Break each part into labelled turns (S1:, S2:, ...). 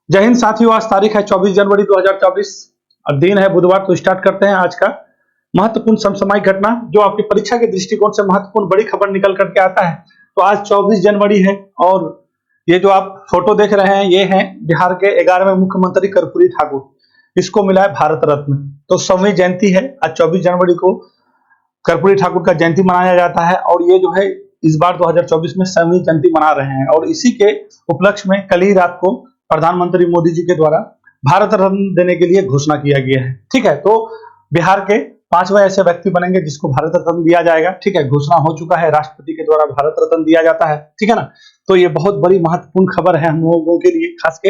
S1: जय हिंद साथियों, आज तारीख है 24 जनवरी 2024 और दिन है बुधवार। तो स्टार्ट करते हैं आज का महत्वपूर्ण समसामयिक घटना जो आपकी परीक्षा के दृष्टिकोण से महत्वपूर्ण बड़ी खबर निकल करके आता है। तो आज 24 जनवरी है और ये जो आप फोटो देख रहे हैं ये है बिहार के 11वें मुख्यमंत्री कर्पूरी ठाकुर। इसको मिला है भारत रत्न। तो 100वीं जयंती है आज 24 जनवरी को कर्पूरी ठाकुर का जयंती मनाया जाता है और ये जो है इस बार 2024 में 100वीं जयंती मना रहे हैं। और इसी के उपलक्ष्य में कल ही रात को प्रधानमंत्री मोदी जी के द्वारा भारत रत्न देने के लिए घोषणा किया गया है। ठीक है, तो बिहार के 5वें ऐसे व्यक्ति बनेंगे जिसको भारत रत्न दिया जाएगा। ठीक है, घोषणा हो चुका है, राष्ट्रपति के द्वारा भारत रत्न दिया जाता है। ठीक है ना, तो ये बहुत बड़ी महत्वपूर्ण खबर है हम लोगों के लिए, खास के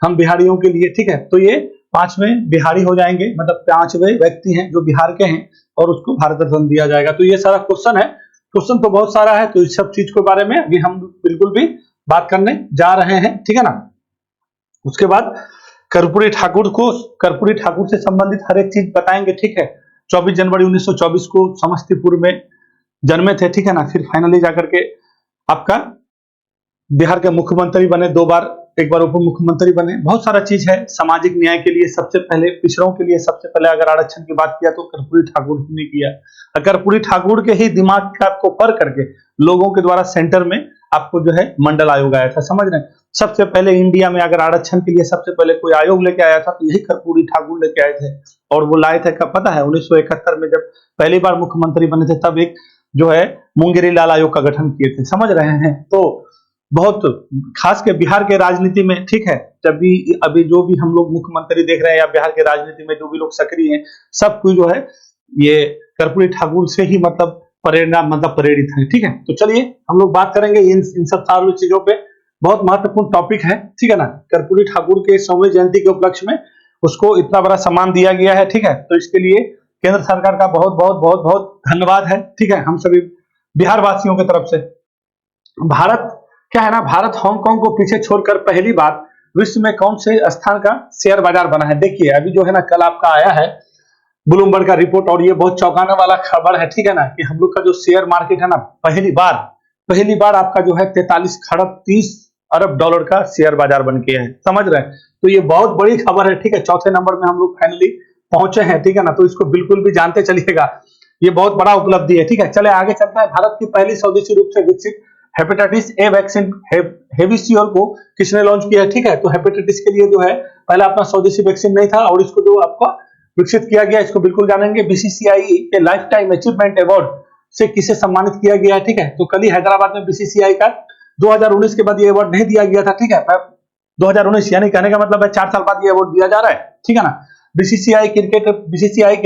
S1: हम बिहारियों के लिए। ठीक है, तो ये 5वें बिहारी हो जाएंगे, मतलब 5वें व्यक्ति हैं जो बिहार के हैं और उसको भारत रत्न दिया जाएगा। तो ये सारा क्वेश्चन है, क्वेश्चन तो बहुत सारा है, तो इस सब चीज के बारे में अभी हम बिल्कुल भी बात करने जा रहे हैं। ठीक है ना, उसके बाद कर्पूरी ठाकुर से संबंधित हर एक चीज बताएंगे। ठीक है, 24 जनवरी 1924 को समस्तीपुर में जन्मे थे। ठीक है ना, फिर फाइनली जाकर के आपका बिहार के मुख्यमंत्री बने 2 बार, एक बार उप मुख्यमंत्री बने। बहुत सारा चीज है सामाजिक न्याय के लिए, सबसे पहले पिछड़ों के लिए सबसे पहले अगर आरक्षण की बात किया तो कर्पूरी ठाकुर ने किया। कर्पूरी ठाकुर के ही दिमाग का को पर करके लोगों के द्वारा सेंटर में आपको जो है मंडल आयोग आया था। समझ रहे हैं, सबसे पहले इंडिया में अगर आरक्षण के लिए सबसे पहले कोई आयोग लेके आया था तो यही कर्पूरी ठाकुर लेके आए थे। और वो लाए थे कब पता है, 1971 में जब पहली बार मुख्यमंत्री बने थे, तब एक जो है मुंगेरी लाल आयोग का गठन किए थे। समझ रहे हैं, तो बहुत खास के बिहार के राजनीति में, ठीक है, जब भी अभी जो भी हम लोग मुख्यमंत्री देख रहे हैं या बिहार के राजनीति में जो भी लोग सक्रिय हैं, सब कुछ जो है ये कर्पूरी ठाकुर से ही मतलब प्रेरित है। ठीक है, तो चलिए हम लोग बात करेंगे इन सब सारी चीजों पे। बहुत महत्वपूर्ण टॉपिक है। ठीक है ना, कर्पूरी ठाकुर के 100वीं जयंती के उपलक्ष्य में उसको इतना बड़ा सम्मान दिया गया है। ठीक है, तो इसके लिए केंद्र सरकार का बहुत बहुत बहुत बहुत धन्यवाद है। ठीक है, हम सभी बिहार वासियों की तरफ से। भारत क्या है ना, भारत हांगकांग को पीछे छोड़कर पहली बार विश्व में कौन से स्थान का शेयर बाजार बना है। देखिए अभी जो है ना, कल आपका आया है ब्लूमबर्ग का रिपोर्ट और ये बहुत चौंकाने वाला खबर है। ठीक है ना, कि हम लोग का जो शेयर मार्केट है ना, पहली बार आपका जो है 43 खरब 30 अरब डॉलर का शेयर बाजार बन के है। समझ रहे हैं, तो ये बहुत बड़ी खबर है। ठीक है, चौथे नंबर में हम लोग फाइनली पहुंचे हैं। ठीक है ना, तो इसको बिल्कुल भी जानते चलिएगा, ये बहुत बड़ा उपलब्धि है। ठीक है, चले आगे चलते हैं। भारत की पहली स्वदेशी रूप से विकसित हेपेटाइटिस ए वैक्सीन हेविसियोर को किसने लॉन्च किया है। ठीक है, तो हेपेटाइटिस के लिए जो है पहला अपना स्वदेशी वैक्सीन नहीं था और इसको जो आपका विकसित किया गया, इसको बिल्कुल जानेंगे। बीसीसीआई के लाइफ टाइम अचीवमेंट अवार्ड से किसे सम्मानित किया गया है। ठीक है, तो कल ही हैदराबाद में बीसीसीआई का 2019 के बाद ये अवार्ड नहीं दिया गया था। ठीक है, 2019 यानी कहने का मतलब है 4 साल बाद ये अवार्ड दिया जा रहा है। ठीक है ना, बीसीसीआई के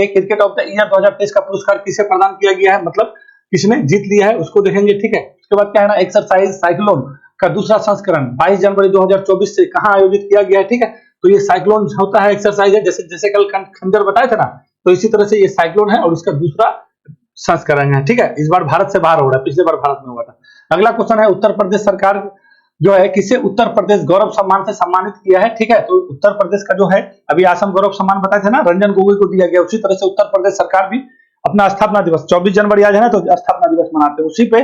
S1: क्रिकेट ऑफ द ईयर 2023 का पुरस्कार किसे प्रदान किया गया है, मतलब किसने जीत लिया है, उसको देखेंगे। ठीक है, उसके बाद क्या है ना, एक्सरसाइज साइक्लोन का दूसरा संस्करण 22 जनवरी 2024 से कहां आयोजित किया गया है। ठीक है, तो ये साइक्लोन होता है, एक्सरसाइज है, जैसे जैसे कल खंजर बताए थे ना, तो इसी तरह से ये साइक्लोन है और इसका दूसरा संस्करण है। ठीक है, इस बार भारत से बाहर हो रहा है, पिछले बार भारत में हुआ था। अगला क्वेश्चन है, उत्तर प्रदेश सरकार जो है किसे उत्तर प्रदेश गौरव सम्मान से सम्मानित किया है। ठीक है, तो उत्तर प्रदेश का जो है अभी असम गौरव सम्मान बताए थे ना, रंजन गोगोई को दिया गया। उसी तरह से उत्तर प्रदेश सरकार भी अपना स्थापना दिवस 24 जनवरी आज है ना, तो स्थापना दिवस मनाते हैं, उसी पे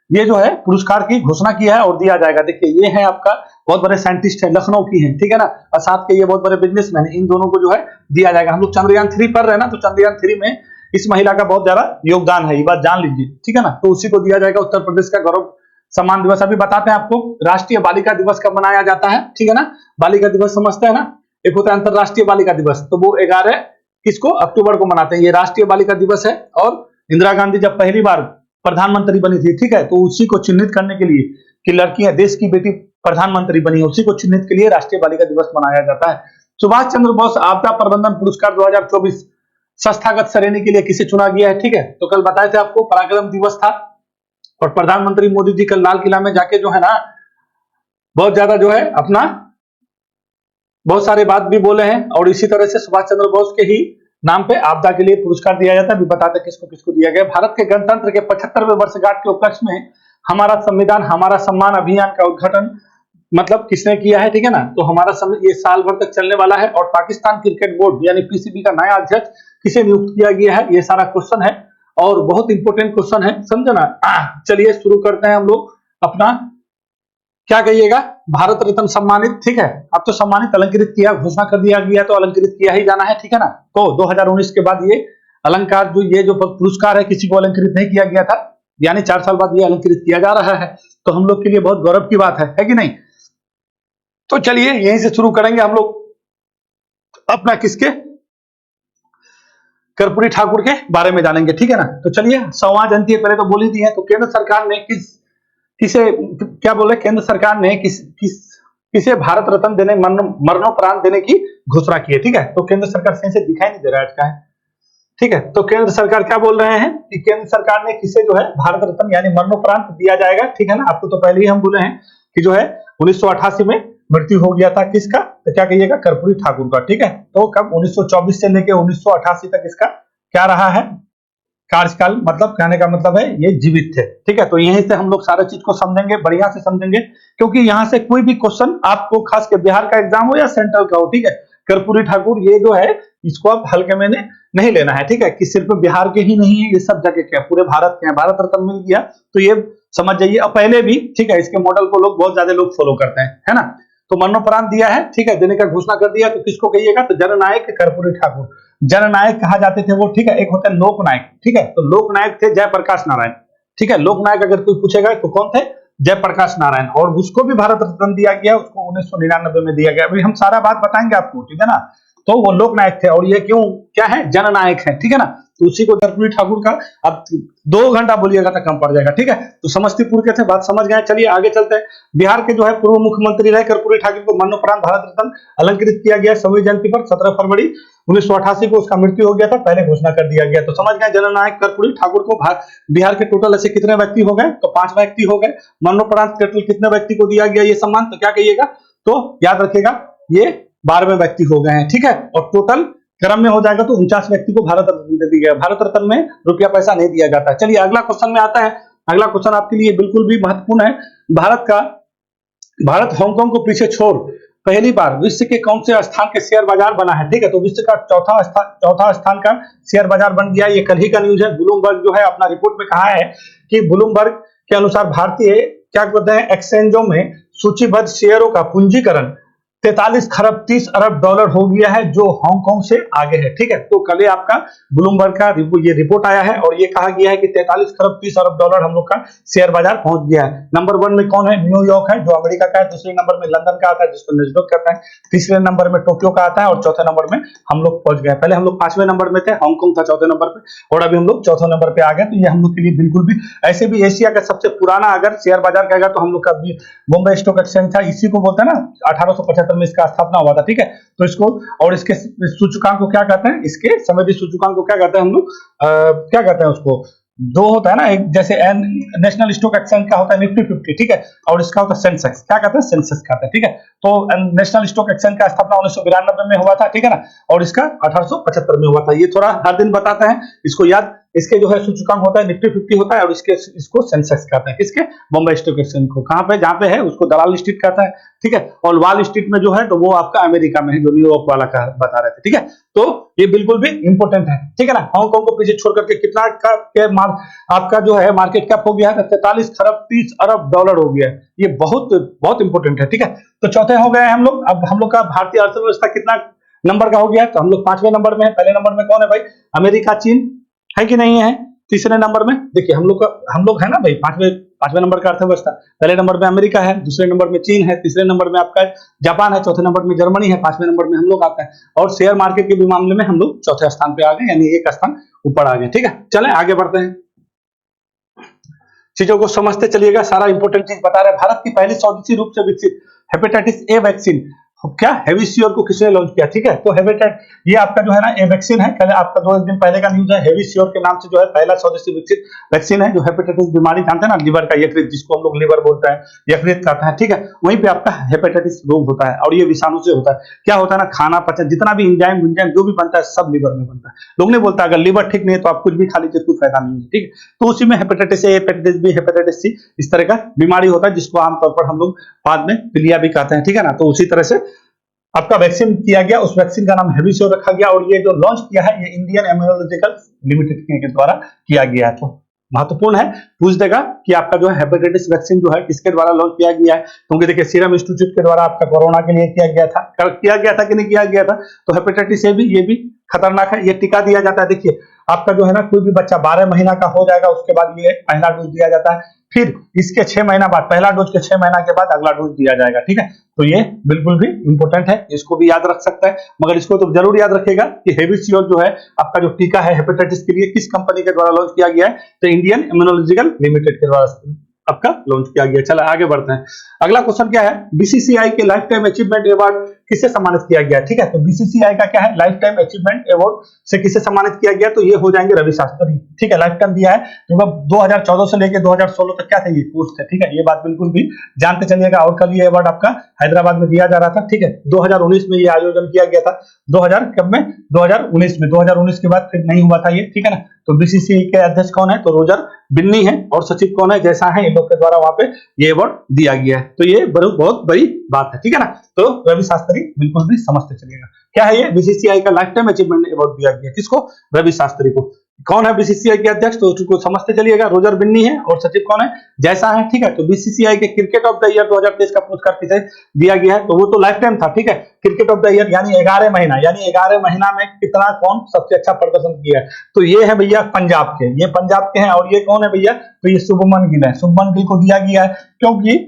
S1: ये जो है पुरस्कार की घोषणा किया है और दिया जाएगा। देखिए ये है आपका बहुत बड़े साइंटिस्ट है, लखनऊ की है। ठीक है ना, और साथ के ये बहुत बड़े बिजनेसमैन, इन दोनों को जो है दिया जाएगा। हम लोग चंद्रयान 3 पढ़ रहे हैं ना, तो चंद्रयान 3 में इस महिला का बहुत ज्यादा योगदान है, ये बात जान लीजिए। ठीक है ना, तो उसी को दिया जाएगा उत्तर प्रदेश का गौरव सम्मान दिवस। अभी बताते हैं आपको राष्ट्रीय बालिका दिवस कब मनाया जाता है। ठीक है ना, बालिका दिवस समझते हैं ना, एक होता है अंतरराष्ट्रीय बालिका दिवस, तो वो 11 किसको अक्टूबर को मनाते हैं, ये राष्ट्रीय बालिका दिवस है। और इंदिरा गांधी जब पहली बार प्रधानमंत्री बनी थी, ठीक है, तो उसी को चिन्हित करने के लिए कि लड़कियां देश की बेटी प्रधानमंत्री बनी है, उसी को चिन्हित के लिए राष्ट्रीय बालिका दिवस मनाया जाता है। सुभाष चंद्र बोस आपदा प्रबंधन पुरस्कार 2024 संस्थागत श्रेणी के लिए किसे चुना गया है। ठीक है, तो कल बताए थे आपको पराक्रम दिवस था और प्रधानमंत्री मोदी जी कल लाल किला में जाके जो है ना, बहुत ज्यादा जो है अपना बहुत सारे बात भी बोले हैं और इसी तरह से सुभाष चंद्र बोस के ही नाम पे आपदा के लिए पुरस्कार दिया जाता है। अभी बताते हैं किसको किसको दिया गया। भारत के गणतंत्र के 75वें वर्षगांठ के उपलक्ष्य में हमारा संविधान हमारा सम्मान अभियान का उद्घाटन मतलब किसने किया है। ठीक है ना, तो हमारा ये साल भर तक चलने वाला है और पाकिस्तान क्रिकेट बोर्ड यानी पीसीबी का नया अध्यक्ष किसे नियुक्त किया गया है, ये सारा क्वेश्चन है और बहुत इंपॉर्टेंट क्वेश्चन है, समझे ना। चलिए शुरू करते हैं हम लोग अपना क्या कहिएगा, भारत रत्न सम्मानित, ठीक है। अब तो सम्मानित अलंकृत किया, घोषणा कर दिया गया तो अलंकृत किया ही जाना है, ठीक है ना। तो 2019 के बाद ये अलंकार जो पुरस्कार है किसी को अलंकृत नहीं किया गया था, यानी 4 साल बाद ये अलंकृत किया जा रहा है। तो हम लोग के लिए बहुत गौरव की बात है कि नहीं। तो चलिए यहीं से शुरू करेंगे हम लोग अपना किसके, कर्पूरी ठाकुर के बारे में जानेंगे, ठीक है ना। तो चलिए 100वां जयंती पहले तो बोल ही दी है। तो केंद्र सरकार ने किसे क्या बोले, केंद्र सरकार ने किसे भारत रत्न देने, मरणोपरांत देने की घोषणा की है, ठीक है। तो केंद्र सरकार से दिखाई नहीं दे रहा है आज का है, ठीक है। तो केंद्र सरकार क्या बोल रहे हैं कि केंद्र सरकार ने किसे जो है भारत रत्न यानी मरणोपरांत दिया जाएगा, ठीक है ना। आपको तो पहले ही हम बोले हैं कि जो है 1988 में मृत्यु हो गया था किसका, तो क्या कहिएगा, कर्पूरी ठाकुर का, ठीक है। तो कब 1924 से लेकर 1988 तक इसका क्या रहा है कार्यकाल, मतलब कहने का मतलब है ये जीवित थे, ठीक है। तो यहीं से हम लोग सारा चीज को समझेंगे, बढ़िया से समझेंगे, क्योंकि यहाँ से कोई भी क्वेश्चन आपको खास के बिहार का एग्जाम हो या सेंट्रल का हो, ठीक है, कर्पूरी ठाकुर ये जो है इसको आप हल्के में नहीं लेना है, ठीक है, कि सिर्फ बिहार के ही नहीं है, ये सब जगह के पूरे भारत के हैं। भारत रत्न मिल गया तो ये समझ जाइए। और पहले भी, ठीक है, इसके मॉडल को लोग बहुत ज्यादा लोग फॉलो करते हैं, है ना। तो मरणोपरांत दिया है, ठीक है, देने का घोषणा कर दिया। तो किसको कहिएगा, तो जननायक कर्पूरी ठाकुर, जननायक कहा जाते थे वो, ठीक है। एक होते हैं लोकनायक, ठीक है, तो लोकनायक थे जयप्रकाश नारायण, ठीक है। लोकनायक अगर कोई पूछेगा तो कौन थे, जयप्रकाश नारायण। और उसको भी भारत रत्न दिया गया, उसको 1999 में दिया गया। अभी हम सारा बात बताएंगे आपको, ठीक है ना। तो वो लोकनायक थे और ये क्यों क्या है, जननायक है, ठीक है ना। तो उसी को कर्पूरी ठाकुर का, अब 2 घंटा बोलिएगा तो कम पड़ जाएगा, ठीक है। तो समस्तीपुर के थे, बात समझ गए। चलिए आगे चलते हैं। बिहार के जो है पूर्व मुख्यमंत्री रहे कर्पूरी ठाकुर को मरणोपरांत भारत रत्न अलंकृत किया गया 26 जयंती पर 17 फरवरी 1988 को उसका मृत्यु हो गया था, पहले घोषणा कर दिया गया। तो समझ गए जननायक कर्पूरी ठाकुर को बिहार के टोटल ऐसे कितने व्यक्ति हो गए, तो 5 व्यक्ति हो गए। मरणोपरांत टोटल कितने व्यक्ति को दिया गया ये सम्मान, तो क्या कहिएगा, तो याद रखिएगा ये 12वें व्यक्ति हो गए हैं, ठीक है। और टोटल क्रम में हो जाएगा तो 49 व्यक्ति को भारत रत्न दे दिया गया। भारत रत्न में रुपया पैसा नहीं दिया जाता। चलिए अगला क्वेश्चन में आता है। अगला क्वेश्चन आपके लिए बिल्कुल भी महत्वपूर्ण है। भारत हांगकांग को पीछे छोड़ पहली बार विश्व के कौन से स्थान के शेयर बाजार बना है, ठीक है। तो विश्व का चौथा स्थान का शेयर बाजार बन गया। ये कल ही का न्यूज है। ब्लूमबर्ग जो है अपना रिपोर्ट में कहा है कि ब्लूमबर्ग के अनुसार भारतीय क्या कहते हैं एक्सचेंजों में सूचीबद्ध शेयरों का पूंजीकरण 43 खरब 30 अरब डॉलर हो गया है, जो हांगकांग से आगे है, ठीक है। तो कल आपका ब्लूमबर्ग का ये रिपोर्ट आया है और ये कहा गया है कि 43 खरब 30 अरब डॉलर हम लोग का शेयर बाजार पहुंच गया है। नंबर 1 में कौन है, न्यूयॉर्क है जो अमेरिका का है। दूसरे नंबर में लंदन का आता है जिसको नैस्डैक कहते हैं। तीसरे नंबर में टोक्यो का आता है और चौथे नंबर में हम लोग पहुंच गए। पहले हम लोग 5वें नंबर में थे, हांगकांग था चौथे नंबर पे, और अभी हम लोग चौथे नंबर पे आ गए। तो ये हम लोग के लिए बिल्कुल भी, ऐसे भी एशिया का सबसे पुराना अगर शेयर बाजार कहेगा तो हम लोग का बॉम्बे स्टॉक एक्सचेंज था। इसी को बोलते हैं ना 1875 में इसका स्थापना हुआ था, ठीक है। तो इसको और इसके सूचकांक को क्या कहते हैं, इसके समय सूचकांक को क्या कहते हैं हम लोग, क्या कहते हैं उसको, दो होता है ना, एक जैसे नेशनल स्टॉक एक्सचेंज का होता है निफ्टी 50, ठीक है, और इसका होता है सेंसेक्स, क्या कहते हैं, सेंसेक्स कहते हैं, ठीक है। तो नेशनल स्टॉक एक्सचेंज का स्थापना 1992 में हुआ था, ठीक है ना, और इसका 1875 में हुआ था। ये थोड़ा हर दिन बताते हैं, इसको याद। इसके जो है सूचकांक होता है निफ्टी 50 होता है और इसको सेंसेक्स कहते हैं, किसके, बॉम्बे स्टॉक एक्सचेंज को। कहां पे, जहां पे है उसको दलाल स्ट्रीट कहता है, ठीक है। और वॉल स्ट्रीट में जो है तो वो आपका अमेरिका में है, जो न्यूयॉर्क वाला का बता रहे थे, ठीक है। तो ये बिल्कुल भी इंपॉर्टेंट है, ठीक है ना। हांगकांग को पीछे छोड़ करके कितना का आपका जो है मार्केट कैप हो गया है, 43 खरब 30 अरब डॉलर हो गया है। ये बहुत बहुत इंपॉर्टेंट है, ठीक है। तो चौथे हो गए हम लोग। अब हम लोग का भारतीय अर्थव्यवस्था कितना नंबर का हो गया, तो हम लोग 5वें नंबर में है। पहले नंबर में कौन है भाई, अमेरिका चीन है कि नहीं है। तीसरे नंबर में देखिए हम लोग है ना भाई, पांचवें नंबर का अर्थव्यवस्था। पहले नंबर में अमेरिका है, दूसरे नंबर में चीन है, तीसरे नंबर में आपका जापान है, चौथे नंबर में जर्मनी है, 5वें नंबर में हम लोग आता है। और शेयर मार्केट के भी मामले में हम लोग चौथे स्थान पे आ गए, यानी एक स्थान ऊपर आ गए, ठीक है। चलें आगे बढ़ते हैं, चीजों को समझते चलिएगा। सारा इंपोर्टेंट चीज बता रहे हैं। भारत की पहली स्वदेशी रूप से विकसित हेपेटाइटिस ए वैक्सीन क्या हेविसियोर को किसने लॉन्च किया, ठीक है। तो ये आपका जो है ना ए वैक्सीन है, कल आपका 2 दिन पहले का न्यूज है। हेविसियोर के नाम से जो है पहला स्वदेशी विकसित वैक्सीन है, जो हेपेटाइटिस बीमारी जानते हैं ना, लिवर का यकृत, जिसको हम लोग लिवर बोलते हैं, यकृत कहते हैं, ठीक है। वहीं पे आपका हेपेटाइटिस रोग होता है और ये विषाणु से होता है। क्या होता है ना, खाना पचन जितना भी इंजाइम जो भी बनता है सब लिवर में बनता है। लोग नहीं बोलता अगर लिवर ठीक नहीं है तो आप कुछ भी खा लीजिए, कोई फायदा नहीं है, ठीक है। तो उसी में hepatitis A, hepatitis B, hepatitis C, इस तरह का बीमारी होता है, जिसको आमतौर पर हम लोग बाद में पीलिया भी कहते हैं, ठीक है ना। तो उसी तरह से आपका वैक्सीन किया गया, उस वैक्सीन का नाम हेविसियोर रखा गया और ये जो लॉन्च किया है ये इंडियन इम्यूनोलॉजिकल लिमिटेड के द्वारा किया गया है। तो महत्वपूर्ण है, पूछ देगा कि आपका जो है हेपेटाइटिस वैक्सीन जो है किसके द्वारा लॉन्च किया गया है। क्योंकि देखिए सीरम इंस्टीट्यूट के द्वारा आपका कोरोना के लिए किया गया था कि नहीं किया गया था। तो हेपेटाइटिस ये भी खतरनाक है, ये टीका दिया जाता है। देखिए आपका जो है ना, कोई भी बच्चा 12 महीना का हो जाएगा उसके बाद ये पहला डोज दिया जाता है, फिर इसके 6 महीना बाद, पहला डोज के 6 महीना के बाद अगला डोज दिया जाएगा। ठीक है, तो ये बिल्कुल भी इंपॉर्टेंट है, इसको भी याद रख सकता है। मगर इसको तो जरूर याद रखेगा कि हेविसियोर जो है आपका जो टीका है हेपेटाइटिस के लिए किस कंपनी के द्वारा लॉन्च किया गया है, तो इंडियन इम्यूनोलॉजिकल लिमिटेड के द्वारा आपका लॉन्च किया गया। चलो आगे बढ़ते हैं। अगला क्वेश्चन क्या है, बीसीसीआई के लाइफ टाइम अचीवमेंट अवार्ड किसे सम्मानित किया गया। ठीक है, तो बीसीसीआई का क्या है, लाइफ टाइम अचीवमेंट अवार्ड से किसे सम्मानित किया गया, तो ये हो जाएंगे रवि शास्त्री। ठीक है, लाइफ टाइम दिया है, तो 2014 से लेकर 2016 तक क्या थे ये पोस्ट है। ठीक है, ये बात बिल्कुल भी जानते चलिएगा। और कल ये अवार्ड आपका हैदराबाद में दिया जा रहा था। ठीक है, 2019 में ये आयोजन किया गया था। 2000 कब में, 2019 में। 2019 के बाद फिर नहीं हुआ था ये। ठीक है ना, तो बीसीसीआई के अध्यक्ष कौन है, तो रोजर बिन्नी है, और सचिव कौन है, जैसा है, इन लोग के द्वारा वहां पे ये अवार्ड दिया गया है। तो ये बहुत बड़ी बात है। ठीक है ना, तो रवि शास्त्री बिल्कुल भी समझते चलिएगा। क्या है ये, बीसीसीआई का लाइफ टाइम अचीवमेंट अवार्ड दिया गया, किसको, रवि शास्त्री को। कौन है बीसीसीआई के अध्यक्ष, तो उसको समझते चलिएगा, रोजर बिन्नी है, और सचिव कौन है, जैसा है। ठीक है, तो बीसीसीआई के क्रिकेट ऑफ द ईयर 2023 का पुरस्कार किसे दिया गया है, तो वो तो लाइफ टाइम था। ठीक है, क्रिकेट ऑफ द ईयर यानी 11 महीना, यानी 11 महीना में कितना कौन सबसे अच्छा प्रदर्शन किया है, तो ये है भैया पंजाब के, ये पंजाब के हैं। और ये कौन है भैया, तो ये शुभमन गिल है। शुभमन गिल को दिया गया है क्योंकि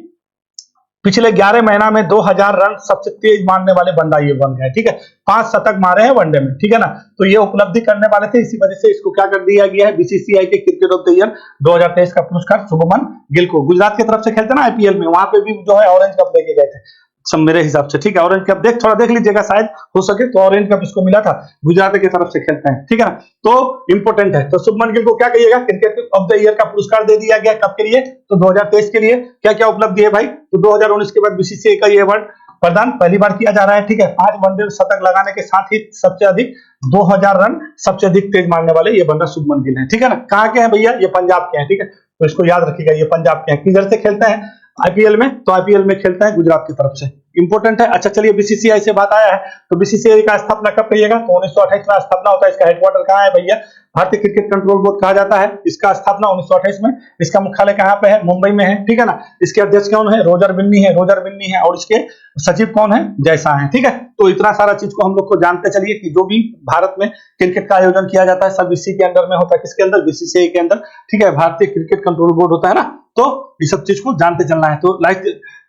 S1: पिछले 11 महीना में 2000 रन सबसे तेज मारने वाले बंदा ये बन गए। ठीक है, 5 शतक मारे हैं वनडे में। ठीक है ना, तो ये उपलब्धि करने वाले थे, इसी वजह से इसको क्या कर दिया गया है, बीसीसीआई के क्रिकेट ऑफ द ईयर 2023 का पुरस्कार शुभमन गिल को। गुजरात की तरफ से खेलते ना आईपीएल में, वहां पे भी जो है ऑरेंज कप लेके गए थे सब मेरे हिसाब से। ठीक है, ऑरेंज कप थोड़ा देख लीजिएगा, शायद हो सके तो ऑरेंज कप इसको मिला था, गुजरात की तरफ से खेलते हैं। ठीक है ना, तो इंपोर्टेंट है। तो शुभमन गिल को क्या कहिएगा, क्रिकेट ऑफ द ईयर का पुरस्कार दे दिया गया, कब के लिए, तो 2023 के लिए। क्या क्या उपलब्धि है भाई, तो 2019 के बाद बीसीसीआई का ये अवार्ड प्रदान पहली बार किया जा रहा है। ठीक है, 5 वनडे शतक लगाने के साथ ही सबसे अधिक 2000 रन सबसे अधिक तेज मारने वाले ये बंदा शुभमन गिल है। ठीक है ना, कहाँ के हैं भैया, ये पंजाब के हैं। ठीक है, तो इसको याद रखिएगा, ये पंजाब के हैं। किधर से खेलते हैं, आईपीएल में, तो आईपीएल में खेलता है गुजरात की तरफ से, इंपोर्टेंट है। अच्छा चलिए, बीसीसीआई से बात आया है, तो बीसीसीआई का स्थापना कब करिएगा, तो 1928 में स्थापना होता है। इसका हेडक्वार्टर कहाँ है भैया, भारतीय क्रिकेट कंट्रोल बोर्ड कहा जाता है। इसका स्थापना 1928 में। इसका मुख्यालय कहाँ पे है, मुंबई में है। ठीक है ना, इसके अध्यक्ष कौन है, रोजर बिन्नी है, रोजर बिन्नी है, और इसके सचिव कौन है, जैसा है। ठीक है, तो इतना सारा चीज को हम लोग को जानते चलिए कि जो भी भारत में क्रिकेट का आयोजन किया जाता है सब इसी के अंदर में होता है, किसके अंदर, बीसीसीआई के अंदर। ठीक है, भारतीय क्रिकेट कंट्रोल बोर्ड होता है ना, तो इस सब चीज को जानते चलना है। तो लाइफ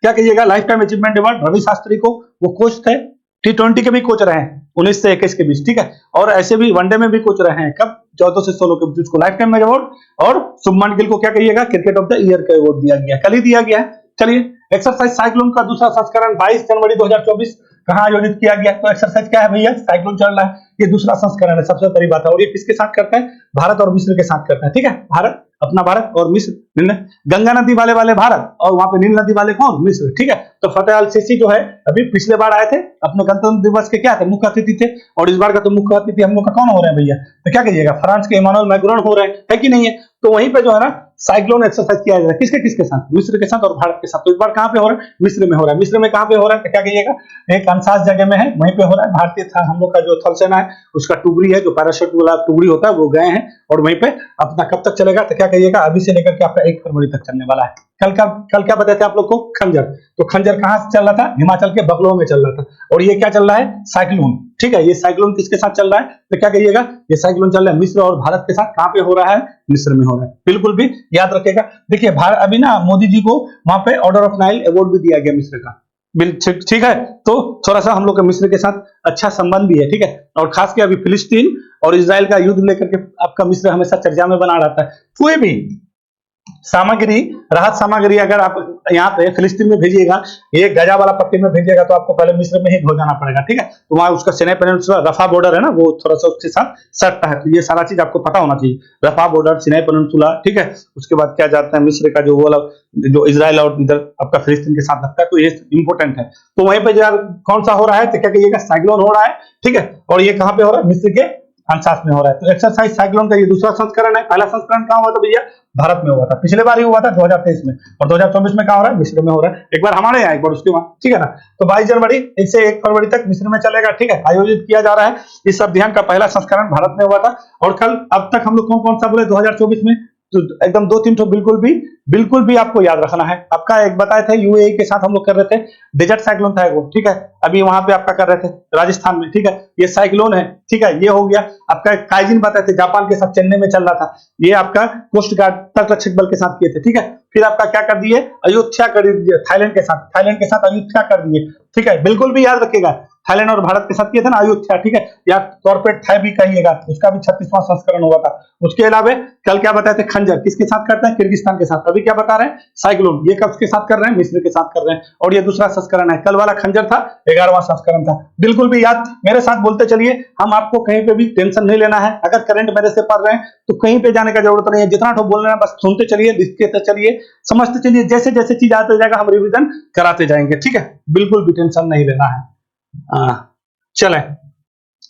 S1: क्या कहिएगा, life time achievement award Ravi Shastri को, वो कोच थे, T20 के भी कोच रहे हैं 19 से 21 के बीच। ठीक है, और ऐसे भी वनडे में भी कोच रहे हैं, कब, 14 से 16 के बीच, उसको लाइफ टाइम अवार्ड। और शुभमन गिल को क्या कहिएगा, क्रिकेट ऑफ द ईयर का अवार्ड दिया गया, कल ही दिया गया है। चलिए, एक्सरसाइज साइक्लोन का दूसरा संस्करण 22 जनवरी 2024 कहां आयोजित किया गया, तो एक्सरसाइज क्या है भैया, साइक्लोन चल रहा है, ये दूसरा संस्करण है, सबसे बड़ी बात है। और ये किसके साथ करते हैं, भारत और मिस्र के साथ करते हैं। ठीक है, भारत, अपना भारत, और मिस्र, गंगा नदी वाले भारत, और वहां पे नील नदी वाले कौन, मिस्र। ठीक है, तो फतेह अल सीसी जो है अभी पिछले बार आए थे, अपने गणतंत्र दिवस के क्या थे, मुख्य अतिथि थे, और इस बार का तो मुख्य अतिथि हम लोग का कौन हो रहे हैं भैया, तो क्या कहिएगा, फ्रांस के इमानुएल मैक्रोन हो रहे हैं, है कि नहीं है। तो वहीं पे जो है ना साइक्लोन एक्सरसाइज किया जा रहा है, किसके साथ, मिस्र के साथ और भारत के साथ। तो इस बार कहां पे हो रहा है, मिस्र में हो रहा है। मिस्र में कहां पे हो रहा है, तो क्या कहिएगा, एक अनसास जगह में है, वहीं पे हो रहा है। भारतीय था हम लोग का जो थल सेना है उसका टुकड़ी है, जो पैराशूट वाला टुकड़ी होता है, वो गए हैं, और वहीं पे अपना कब तक चलेगा, तो क्या कहिएगा, अभी से लेकर के आपका 1 फरवरी तक चलने वाला है। कल क्या बताए थे आप लोग को, खंजर, तो खंजर कहां से चल रहा था, हिमाचल के बगलों में चल रहा था। और ये क्या चल रहा है, साइक्लोन। ठीक है, ये साइक्लोन किसके साथ चल रहा है, तो क्या कहिएगा, ये साइक्लोन चल रहा है मिस्र और भारत के साथ। कहां पे हो रहा है, मिस्र में हो रहा है, बिल्कुल भी याद रखेगा। देखिए भारत, अभी ना मोदी जी को वहां पे ऑर्डर ऑफ नाइल अवार्ड भी दिया गया मिस्र का, ठीक है। तो थोड़ा सा हम लोग का मिस्र के साथ अच्छा संबंध भी है। ठीक है, और खास के अभी फिलिस्तीन और इजराइल का युद्ध लेकर के आपका मिस्र हमेशा चर्चा में बना रहता है। कोई भी सामग्री, राहत सामग्री अगर आप यहाँ पे फिलिस्तीन में भेजिएगा, ये गजा वाला पट्टी में भेजिएगा, तो आपको पहले मिस्र में ही हो जाना पड़ेगा। ठीक है, तो वहां उसका सिनाई पेनिनसुला, रफा बॉर्डर है ना, वो थोड़ा सा उसके साथ सटता है। तो ये सारा चीज आपको पता होना चाहिए, रफा बॉर्डर, सिनाई पेनिनसुला। ठीक है, उसके बाद क्या जाता है मिस्र का जो वो जो इजराइल और इधर आपका फिलिस्तीन के साथ लगता है, तो ये इंपोर्टेंट है। तो वहीं पे कौन सा हो रहा है, तो क्या कहिएगा, साइक्लोन हो रहा है। ठीक है, और ये कहां पे हो रहा है, मिस्र के अंशास में हो रहा है। तो एक्सरसाइज साइक्लोन का ये दूसरा संस्करण है। पहला संस्करण कहां हुआ था भैया, भारत में हुआ था, पिछले बार ही हुआ था 2023 में, और 2024 में कहां हो रहा है, मिस्र में हो रहा है। एक बार हमारे यहाँ, एक बार उसके वहां। ठीक है ना, तो 22 जनवरी से 1 फरवरी तक मिस्र में चलेगा। ठीक है, आयोजित किया जा रहा है। इस अभियान का पहला संस्करण भारत में हुआ था। और कल अब तक हम लोग कौन कौन सा बोले 2024 में, एकदम 2-3 ठो बिल्कुल भी आपको याद रखना है। आपका एक बताए थे यूएई के साथ हम लोग कर रहे थे, डेजर्ट साइक्लोन था वो, ठीक है, अभी वहां पे आपका कर रहे थे राजस्थान में, ठीक है, ये साइक्लोन है, ठीक है, ये हो गया। आपका काइजिन बताए थे जापान के साथ चेन्नई में चल रहा था, ये आपका कोस्ट गार्ड तट रक्षक बल के साथ किए थे, ठीक है। फिर आपका क्या कर दिए, अयोध्या कर दिए थाईलैंड के साथ अयोध्या कर दिए, ठीक है, बिल्कुल भी याद रखिएगा, थाईलैंड और भारत के साथ किए थे ना अयोध्या, ठीक है, या कॉर्पोरेट थाई भी कहिएगा, उसका भी 36वां संस्करण हुआ था। उसके अलावा कल क्या बताए थे, खंजर किसके साथ करते हैं, किर्गिस्तान के साथ। अभी क्या बता रहे हैं, साइक्लोन, ये कब के साथ कर रहे हैं, मिस्र के साथ कर रहे हैं, और ये दूसरा संस्करण है। कल वाला खंजर था 11वां संस्करण था, बिल्कुल भी याद मेरे साथ बोलते चलिए। हम आपको कहीं पे भी टेंशन नहीं लेना है, अगर करंट मेरे से पढ़ रहे हैं तो कहीं पे जाने का जरूरत नहीं है, जितना ठो बोल रहे हैं बस सुनते चलिए, लिखते चलिए, समझते चलिए, जैसे जैसे चीज आते जाएगा हम रिविजन कराते जाएंगे, ठीक है, बिल्कुल भी टेंशन नहीं लेना है। चले,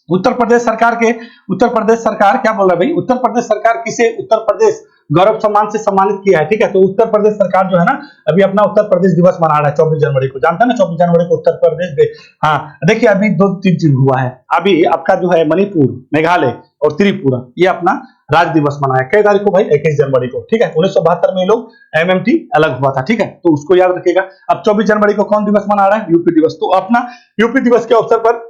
S1: उत्तर प्रदेश सरकार क्या बोल रहा है भाई, उत्तर प्रदेश सरकार किसे उत्तर प्रदेश गौरव सम्मान से सम्मानित किया है, ठीक है। तो उत्तर प्रदेश सरकार जो है ना अभी अपना उत्तर प्रदेश दिवस मना रहा है 24 जनवरी को, जानते हैं ना 24 जनवरी को उत्तर प्रदेश डे। हाँ देखिए, अभी 2-3 चीज हुआ है, अभी आपका जो है मणिपुर, मेघालय और त्रिपुरा ये अपना राज्य दिवस मनाया, कई तारीख को भाई 21 जनवरी को, ठीक है। 1972 में ये लोग एमएमटी अलग हुआ था, ठीक है, तो उसको याद रखिएगा। अब 24 जनवरी को कौन दिवस मना रहा है, यूपी दिवस। तो अपना यूपी दिवस के अवसर पर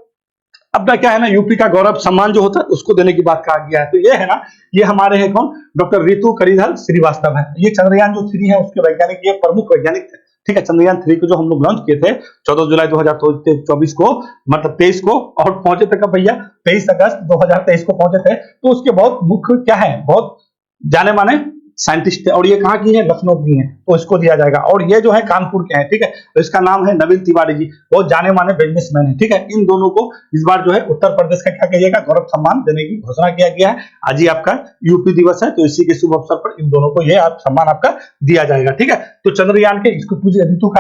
S1: अपना क्या है ना, यूपी का गौरव सम्मान जो होता है उसको देने की बात कहा गया है। तो ये है ना, ये हमारे हैं कौन, डॉक्टर रितु करिधर श्रीवास्तव है। ये चंद्रयान जो 3 है उसके वैज्ञानिक, ये प्रमुख वैज्ञानिक थे, ठीक है। चंद्रयान 3 को जो हम लोग लॉन्च किए थे 14 जुलाई 2024 को, मतलब 23 को, और पहुंचे थे कब भैया, 23 अगस्त 2023 को पहुंचे थे। तो उसके बहुत मुख्य क्या है, बहुत जाने माने साइंटिस्ट थे, और ये कहाँ की है, लखनऊ की है, तो इसको दिया जाएगा। और ये जो है कानपुर के हैं, ठीक है, तो इसका नाम है नवीन तिवारी जी, बहुत जाने माने बिजनेसमैन है, ठीक है। इन दोनों को इस बार जो है उत्तर प्रदेश का क्या कहिएगा, गौरव सम्मान देने की घोषणा किया गया है। आज ही आपका यूपी दिवस है, तो इसी के शुभ अवसर पर इन दोनों को ये सम्मान आपका दिया जाएगा, ठीक है। तो चंद्रयान के इसको पूछिए, ऋतु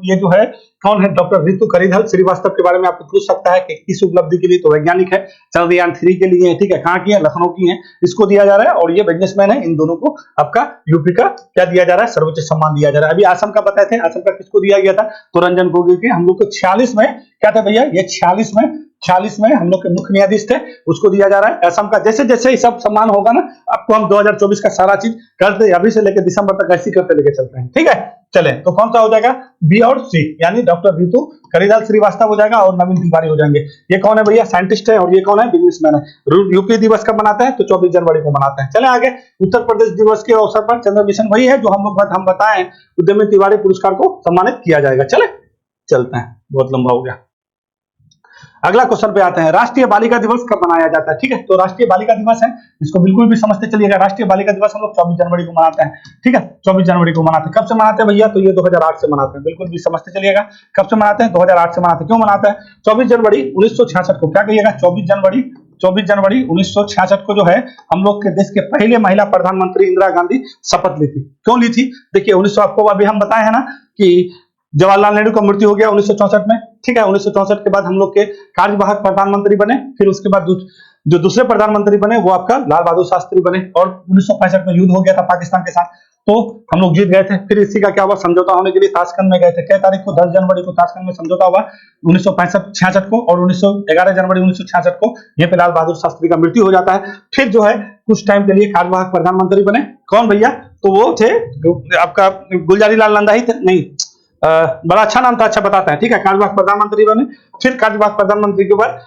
S1: ये जो है कौन है, डॉक्टर ऋतु करिधर श्रीवास्तव के बारे में आपको पूछ सकता है कि किस उपलब्धि के लिए, तो वैज्ञानिक है, चंद्रयान 3 के लिए है, ठीक है। कहाँ की है, लखनऊ की है, इसको दिया जा रहा है। और ये बिजनेसमैन है, इन दोनों को आपका यूपी का क्या दिया जा रहा है, सर्वोच्च सम्मान दिया जा रहा है। अभी असम का बताए थे, असम का किसको दिया गया था, तो रंजन गोगोई के, हम लोग को 46 में क्या था भैया, ये 46 में हम लोग के मुख्य न्यायाधीश थे, उसको दिया जा रहा है। असम का जैसे जैसे ये सब सम्मान होगा ना, आपको हम 2024 का सारा चीज करते अभी से लेकर दिसंबर तक ऐसी करते लेके चलते हैं, ठीक है। चले, तो कौन सा हो जाएगा, बी और सी, यानी डॉक्टर रितु करिधर श्रीवास्तव हो जाएगा और नवीन तिवारी हो जाएंगे। ये कौन है भैया, साइंटिस्ट है, और ये कौन है, बिजनेसमैन है। यूपी दिवस कब मनाते हैं, तो 24 जनवरी को मनाते हैं। चले आगे, उत्तर प्रदेश दिवस के अवसर पर चंद्र मिशन वही है जो हम बताएं, उद्यमी तिवारी पुरस्कार को सम्मानित किया जाएगा। चले चलते हैं, बहुत लंबा हो गया। अगला क्वेश्चन पे आते हैं, राष्ट्रीय बालिका दिवस कब मनाया जाता है, ठीक है। तो राष्ट्रीय बालिका दिवस है, इसको बिल्कुल भी समझते चलिएगा। राष्ट्रीय बालिका दिवस हम लोग 24 जनवरी को मनाते हैं, ठीक है, 24 जनवरी को मनाते हैं। कब से मनाते हैं भैया, तो ये 2008 से मनाते हैं, बिल्कुल भी समझते चलिएगा। कब से मनाते हैं, 2008 से मनाते हैं। क्यों मनाते हैं, 24 जनवरी 1966 को, क्या कहिएगा, 24 जनवरी 1966 को जो है हम लोग के देश के पहले महिला प्रधानमंत्री इंदिरा गांधी शपथ ली थी। क्यों ली थी, देखिए 1900 आपको अभी हम बताए हैं ना कि जवाहरलाल नेहरू का मृत्यु हो गया 1964 में, ठीक है। 1964 के बाद हम लोग के कार्यवाहक प्रधानमंत्री बने, फिर उसके बाद जो दूसरे प्रधानमंत्री बने वो आपका लाल बहादुर शास्त्री बने, और 1965 में युद्ध हो गया था पाकिस्तान के साथ, तो हम लोग जीत गए थे। फिर इसी का क्या हुआ, समझौता होने के लिए ताशकंद में गए थे, क्या तारीख को, 10 जनवरी को ताशकंद में समझौता हुआ 1965 को, और 11 जनवरी 1966 को ये पे लाल बहादुर शास्त्री का मृत्यु हो जाता है। फिर जो है कुछ टाइम के लिए कार्यवाहक प्रधानमंत्री बने, कौन भैया, तो वो थे आपका गुलजारी लाल नंदा ही थे, नहीं बड़ा अच्छा नाम था, अच्छा बताते हैं, ठीक है। कार्यवाहक प्रधानमंत्री बने, फिर कार्यवाहक प्रधानमंत्री के बाद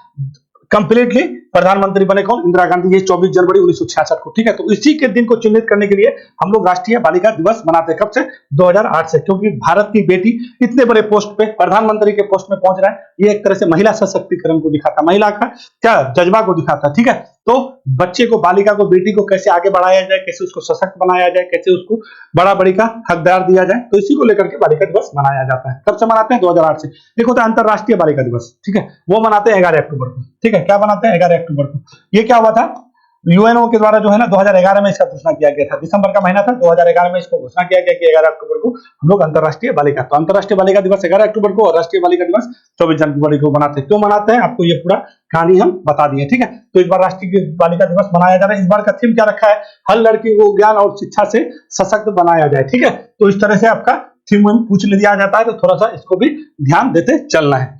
S1: कंप्लीटली प्रधानमंत्री बने कौन, इंदिरा गांधी, ये 24 जनवरी 1966 को, ठीक है। तो इसी के दिन को चिन्हित करने के लिए हम लोग राष्ट्रीय बालिका दिवस मनाते हैं। कब से, 2008 से, क्योंकि भारत की बेटी इतने बड़े पोस्ट पे, प्रधानमंत्री के पोस्ट में पहुंच रहा है, ये एक तरह से महिला सशक्तिकरण को दिखाता, महिला का क्या जज्बा को दिखाता, ठीक है। तो बच्चे को, बालिका को, बेटी को कैसे आगे बढ़ाया जाए, कैसे उसको सशक्त बनाया जाए, कैसे उसको बड़ा बड़ी का हकदार दिया जाए, तो इसी को लेकर के बालिका दिवस मनाया जाता है। कब से मनाते हैं, 2008 से। एक होता है अंतरराष्ट्रीय बालिका दिवस, ठीक है, वो मनाते हैं 11 अक्टूबर को, ठीक है। क्या बनाते हैं, 11 अक्टूबर को। ये क्या हुआ था, यूएनओ के द्वारा जो है ना 2011 में इसका घोषणा किया गया था, दिसंबर का महीना था, 2011 में इसको घोषणा किया गया कि 11 अक्टूबर को हम लोग अंतरराष्ट्रीय बालिका, तो अंतरराष्ट्रीय बालिका दिवस 11 अक्टूबर को, और राष्ट्रीय बालिका दिवस 24 जनवरी को मनाते हैं। क्यों मनाते हैं, आपको ये पूरा कहानी हम बता दिए, ठीक है। तो इस बार राष्ट्रीय बालिका दिवस मनाया जा रहा है। इस बार का थीम क्या रखा है, हर लड़की को ज्ञान और शिक्षा से सशक्त बनाया जाए, ठीक है। तो इस तरह से आपका थीम पूछ लिया जाता है, तो थोड़ा सा इसको भी ध्यान देते चलना है।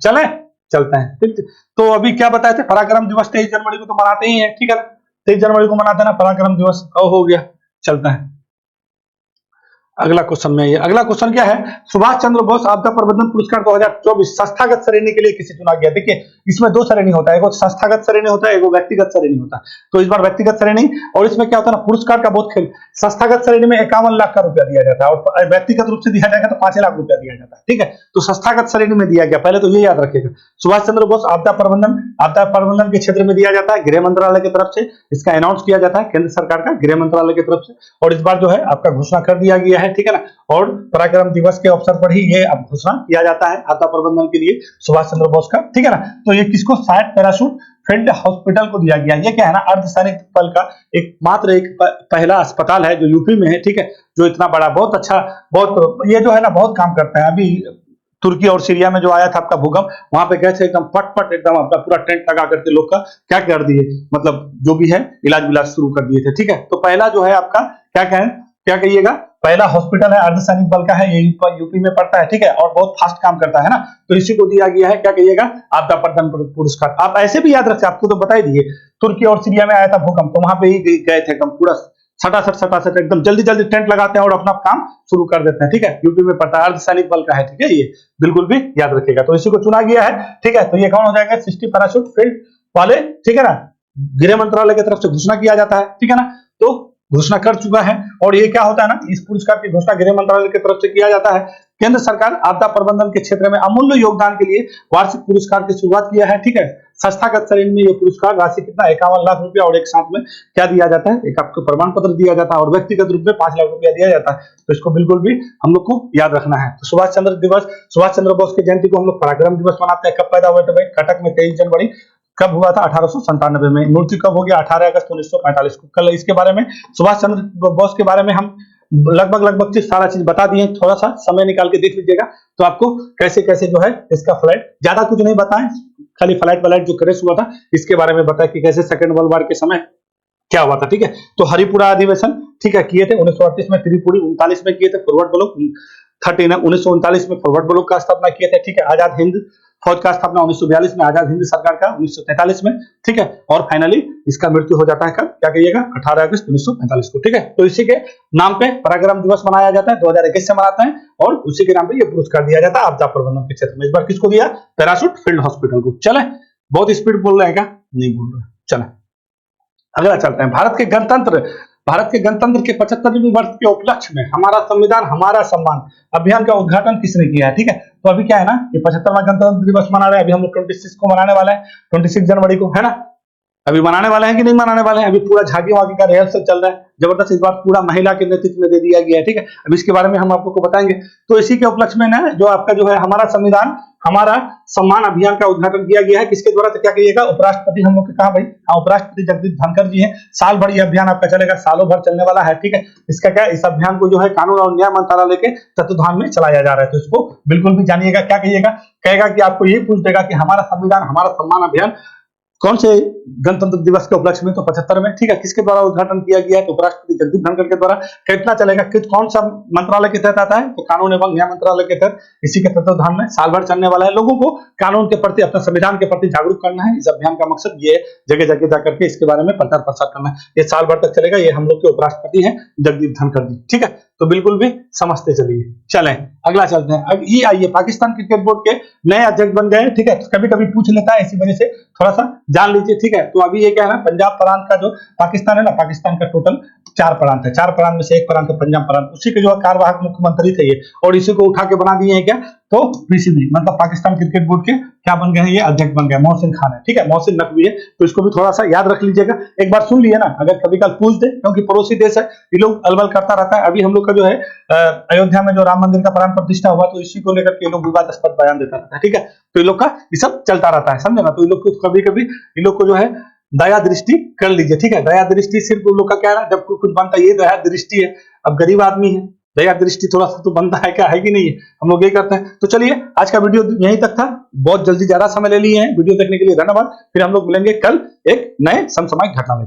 S1: चलते हैं, ठीक। तो अभी क्या बताए थे, पराक्रम दिवस 23 जनवरी को तो मनाते ही है, ठीक है। 23 जनवरी को मनाते हैं ना पराक्रम दिवस, हो गया, चलता है। अगला क्वेश्चन में, ये अगला क्वेश्चन क्या है, सुभाष चंद्र बोस आपदा प्रबंधन पुरस्कार 2024 संस्थागत श्रेणी के लिए किसे चुना गया। देखिए इसमें दो श्रेणी होता है, एक संस्थागत श्रेणी होता है, एक व्यक्तिगत श्रेणी होता है। तो इस बार व्यक्तिगत श्रेणी, और इसमें क्या होता है ना, पुरस्कार का बहुत खेल। संस्थागत श्रेणी में 51 लाख का रुपया दिया जाता है और व्यक्तिगत रूप से दिया जाएगा तो 5 लाख रुपया दिया जाता है। ठीक है, तो संस्थागत श्रेणी में दिया गया, पहले तो ये याद रखिएगा। सुभाष चंद्र बोस आपदा प्रबंधन के क्षेत्र में दिया जाता है, गृह मंत्रालय की तरफ से इसका अनाउंस किया जाता है, केंद्र सरकार का गृह मंत्रालय की तरफ से। और इस बार जो है आपका घोषणा कर दिया गया है, ठीक है ना। और पराक्रम दिवस के अवसर पर ही ये अब घोषणा किया जाता है आपदा प्रबंधन के लिए सुभाष चंद्र बोस का, ठीक है ना। तो ये किसको, शायद पैराशूट फील्ड हॉस्पिटल को दिया गया। ये क्या है ना, अर्धसैनिक बल का एक पहला अस्पताल है जो यूपी में है, ठीक है, जो इतना बड़ा, बहुत अच्छा, बहुत ये जो है ना बहुत काम करता है। अभी तुर्की और सीरिया में जो आया था आपका भूकंप, वहां पे कैसे एकदम पट एकदम अपना पूरा टेंट लगा करके लोग का क्या कर दिए, मतलब जो भी है इलाज विलाज शुरू कर दिए थे। ठीक है, तो पहला जो है आपका क्या कहिएगा, पहला हॉस्पिटल है अर्धसैनिक बल का है, ये यूपी में पड़ता है, ठीक है, और बहुत फास्ट काम करता है ना। तो इसी को दिया गया है, क्या कहिएगा, आपदा प्रबंधन पुरस्कार। आप ऐसे भी याद रखिए, आपको तो बता ही दिए, तुर्की और सीरिया में आया था भूकंप, तो वहां पे ही गए थे एकदम पूरा सटासट एकदम जल्दी टेंट लगाते हैं और अपना काम शुरू कर देते हैं। ठीक है, यूपी में पड़ता है, अर्धसैनिक बल का है, ठीक है, ये बिल्कुल भी याद रखिएगा। तो इसी को चुना गया है, ठीक है। तो ये कौन हो जाएगा, 60 पैराशूट फील्ड वाले, ठीक है ना, गृह मंत्रालय की तरफ से घोषणा किया जाता है, ठीक है ना। तो घोषणा कर चुका है, और ये क्या होता है ना, इस पुरस्कार की घोषणा गृह मंत्रालय की तरफ से किया जाता है। केंद्र सरकार आपदा प्रबंधन के क्षेत्र में अमूल्य योगदान के लिए वार्षिक पुरस्कार की शुरुआत किया है, ठीक है। संस्थागत श्रेणी में ये पुरस्कार राशि कितना, 51 लाख रुपया, और एक साथ में क्या दिया जाता है, एक आपको प्रमाण पत्र दिया जाता है, और व्यक्तिगत रूप में 5 लाख रुपया दिया जाता है। तो इसको बिल्कुल भी हम लोग को याद रखना है। तो सुभाष चंद्र बोस की जयंती को हम लोग पराक्रम दिवस मनाते हैं। कब पैदा हुए थे भाई, कटक में 23 जनवरी। कब हुआ था, 1897 में। मृत्यु कब हो गया, 18 अगस्त 1945 को। कल इसके बारे में, सुभाष चंद्र बोस के बारे में हम लगभग सारा चीज बता दिए। थोड़ा सा समय निकाल के देख लीजिएगा, तो आपको कैसे कैसे जो है इसका फ्लाइट, ज्यादा कुछ नहीं बताएं, खाली फ्लाइट जो क्रैश हुआ था इसके बारे में बताया कि कैसे सेकंड वर्ल्ड वार के समय क्या हुआ था, ठीक है। तो हरिपुरा अधिवेशन, ठीक है, किए थे 1938 में, त्रिपुरी 39 में किए थे, फॉरवर्ड ब्लॉक 1939 में फॉरवर्ड ब्लॉक का स्थापना किए थे, ठीक है। आजाद हिंद फौज का स्थापना 1942 में, आजाद हिंद सरकार का 1943 में, ठीक है। और फाइनली इसका मृत्यु हो जाता है कब, क्या कहिएगा, 18 अगस्त 1945 को, ठीक है। तो इसी के नाम पे पराक्रम दिवस मनाया जाता है, 2021 से मनाते हैं, और उसी के नाम पे ये पुरस्कार दिया जाता है आपदा प्रबंधन के क्षेत्र में। इस बार किसको दिया, पैराशूट फील्ड हॉस्पिटल को। चले, बहुत स्पीड बोल रहे हैं क्या, नहीं बोल रहे, चले अगला चलते हैं। भारत के गणतंत्र के 75वें वर्ष के उपलक्ष्य में हमारा संविधान हमारा सम्मान अभियान का उद्घाटन किसने किया है, ठीक है। तो अभी क्या है ना, कि 75वां गणतंत्र दिवस मना रहे हैं, अभी हम लोग 26 को मनाने वाले हैं, 26 जनवरी को, है ना। अभी मनाने वाले हैं कि नहीं मनाने वाले हैं, अभी पूरा झांकी वाकी का रिहर्सल चल रहा है, जबरदस्त। इस बार पूरा महिला के नेतृत्व में दे दिया गया है, ठीक है। अब इसके बारे में हम आप लोग को बताएंगे। तो इसी के उपलक्ष्य में ना, जो आपका जो है हमारा संविधान हमारा सम्मान अभियान का उद्घाटन किया गया है, किसके द्वारा, तो क्या कहिएगा, उपराष्ट्रपति हम लोग के कहा भाई, हाँ, उपराष्ट्रपति जगदीप धनखड़ जी हैं। साल भर ये अभियान आपका चलेगा, सालों भर चलने वाला है, ठीक है। इसका क्या, इस अभियान को जो है कानून और न्याय मंत्रालय के तत्वाधान में चलाया जा रहा है। तो इसको बिल्कुल भी जानिएगा, क्या कहिएगा, कहेगा कि आपको ये पूछ देगा कि हमारा संविधान हमारा सम्मान अभियान कौन से गणतंत्र दिवस के उपलक्ष्य में, तो 75 में, ठीक है। किसके द्वारा उद्घाटन किया गया है, तो उपराष्ट्रपति जगदीप धनखड़ के द्वारा। कितना चलेगा, कौन सा मंत्रालय के तहत आता है, तो कानून एवं न्याय मंत्रालय के तहत, इसी के तत्वाधान में साल भर चलने वाला है। लोगों को कानून के प्रति, अपने संविधान के प्रति जागरूक करना है। इस अभियान का मकसद ये जगह जगह जाकर के इसके बारे में प्रचार प्रसार करना है। ये साल भर तक चलेगा। ये हम लोग के उपराष्ट्रपति हैं जगदीप धनखड़ जी, ठीक है। तो बिल्कुल भी समझते चलिए। चलें अगला चलते हैं। अब ये आइए, पाकिस्तान क्रिकेट बोर्ड के नए अध्यक्ष बन गए, ठीक है। कभी कभी पूछ लेता है, इसी वजह से थोड़ा सा जान लीजिए, ठीक है। तो अभी ये क्या है ना, पंजाब प्रांत का जो पाकिस्तान है ना, पाकिस्तान का टोटल 4 प्रांत है। 4 प्रांत में से एक प्रांत है पंजाब प्रांत, उसी के जो कार्यवाहक मुख्यमंत्री थे ये, और इसी को उठा के बना दिए हैं क्या, तो पीसीबी मतलब पाकिस्तान क्रिकेट बोर्ड के क्या बन गए हैं, ये अध्यक्ष बन गए मोहसिन खान है, ठीक है। मोहसिन नकवी है, तो इसको भी थोड़ा सा याद रख लीजिएगा। एक बार सुन लिए ना, अगर कभी कल पूछ दे, क्योंकि पड़ोसी देश है, ये लोग अलबल करता रहता है। अभी हम लोग का जो है अयोध्या में जो राम मंदिर का प्राण प्रतिष्ठा हुआ, तो इसी को लेकर के लोग विवादास्पद बयान देता रहता है, ठीक है। तो ये लोग का ये सब चलता रहता है, समझे ना। तो ये लोग को कभी कभी इन लोग को जो है दया दृष्टि कर लीजिए, ठीक है। दया दृष्टि सिर्फ उन लोग का क्या है, जब कुछ बनता है, ये दया दृष्टि है। अब गरीब आदमी है, दया दृष्टि थोड़ा सा तो बनता है, क्या है कि नहीं है, हम लोग ये करते हैं। तो चलिए, आज का वीडियो यहीं तक था। बहुत जल्दी ज्यादा समय ले लिए हैं। वीडियो देखने के लिए धन्यवाद। फिर हम लोग मिलेंगे कल एक नए समसामयिक घटना में।